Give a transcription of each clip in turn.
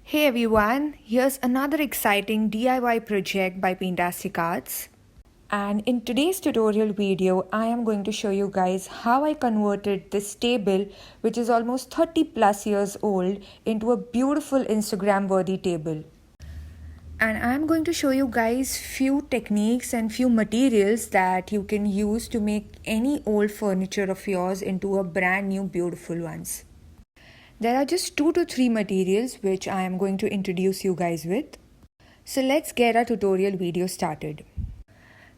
Hey everyone, here's another exciting DIY project by Paintastic Arts. And in today's tutorial video, I am going to show you guys how I converted this table, which is almost 30 plus years old, into a beautiful Instagram worthy table. And I'm going to show you guys few techniques and few materials that you can use to make any old furniture of yours into a brand new beautiful ones. There are just 2 to 3 materials which I am going to introduce you guys with. So let's get our tutorial video started.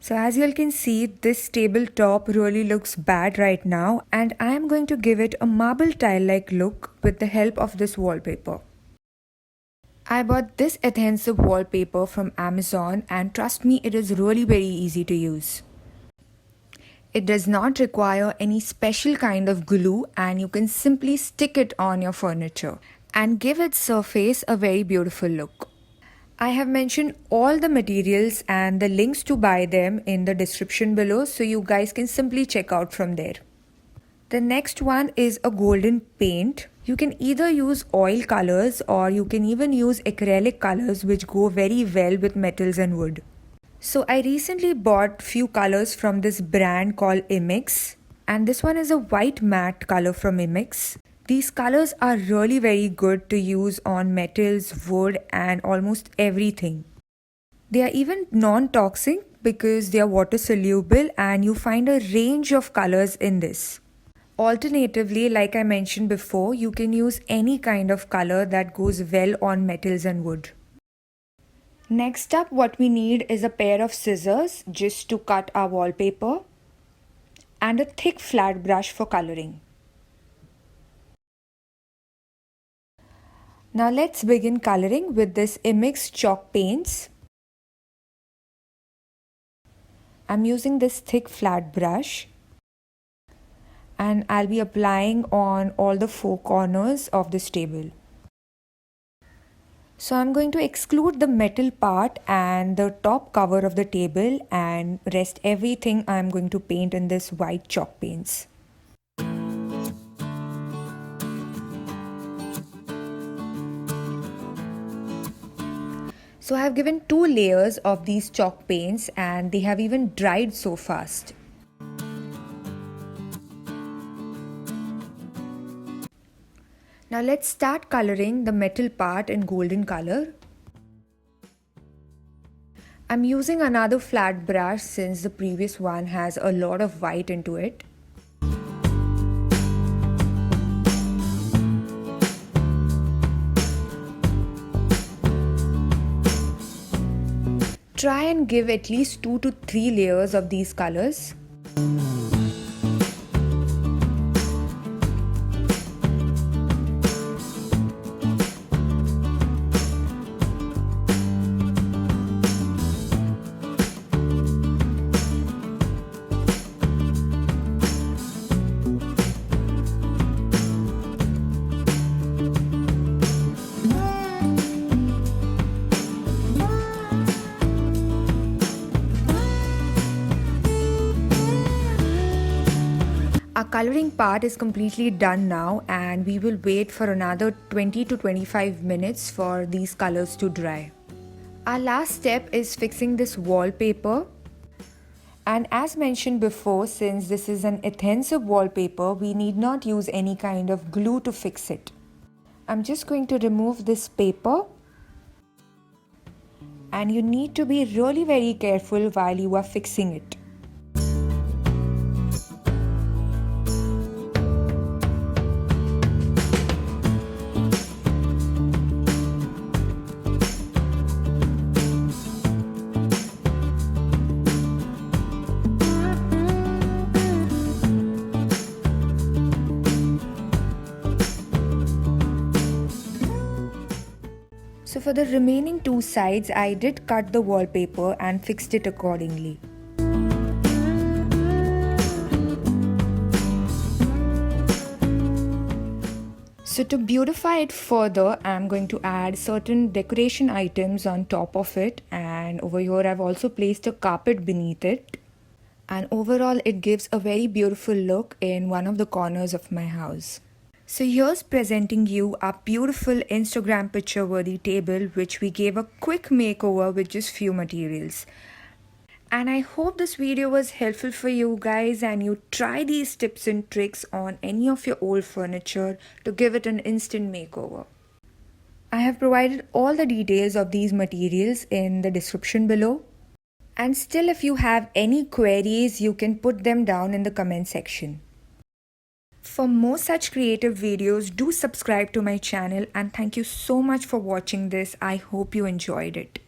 So as you all can see, this tabletop really looks bad right now, and I am going to give it a marble tile like look with the help of this wallpaper. I bought this adhesive wallpaper from Amazon, and trust me, it is really very easy to use. It does not require any special kind of glue, and you can simply stick it on your furniture and give its surface a very beautiful look. I have mentioned all the materials and the links to buy them in the description below, so you guys can simply check out from there. The next one is a golden paint. You can either use oil colors or you can even use acrylic colors, which go very well with metals and wood. So I recently bought few colors from this brand called Immix, and this one is a white matte color from Immix. These colors are really very good to use on metals, wood and almost everything. They are even non-toxic because they are water soluble, and you find a range of colors in this. Alternatively, like I mentioned before, you can use any kind of color that goes well on metals and wood. Next up, what we need is a pair of scissors just to cut our wallpaper and a thick flat brush for coloring. Now let's begin coloring with this Immix chalk paints. I'm using this thick flat brush and I'll be applying on all the 4 corners of this table. So I'm going to exclude the metal part and the top cover of the table, and rest everything I'm going to paint in this white chalk paints. So I have given 2 layers of these chalk paints and they have even dried so fast. Now let's start coloring the metal part in golden color. I'm using another flat brush since the previous one has a lot of white into it. Try and give at least 2 to 3 layers of these colors. Our coloring part is completely done now, and we will wait for another 20 to 25 minutes for these colors to dry. Our last step is fixing this wallpaper. And as mentioned before, since this is an adhesive wallpaper, we need not use any kind of glue to fix it. I'm just going to remove this paper. And you need to be really very careful while you are fixing it. So for the remaining 2 sides, I did cut the wallpaper and fixed it accordingly. So to beautify it further, I'm going to add certain decoration items on top of it, and over here I've also placed a carpet beneath it. And overall it gives a very beautiful look in one of the corners of my house. So here's presenting you our beautiful Instagram picture worthy table, which we gave a quick makeover with just few materials. And I hope this video was helpful for you guys and you try these tips and tricks on any of your old furniture to give it an instant makeover. I have provided all the details of these materials in the description below. And still, if you have any queries, you can put them down in the comment section. For more such creative videos, do subscribe to my channel, and thank you so much for watching this. I hope you enjoyed it.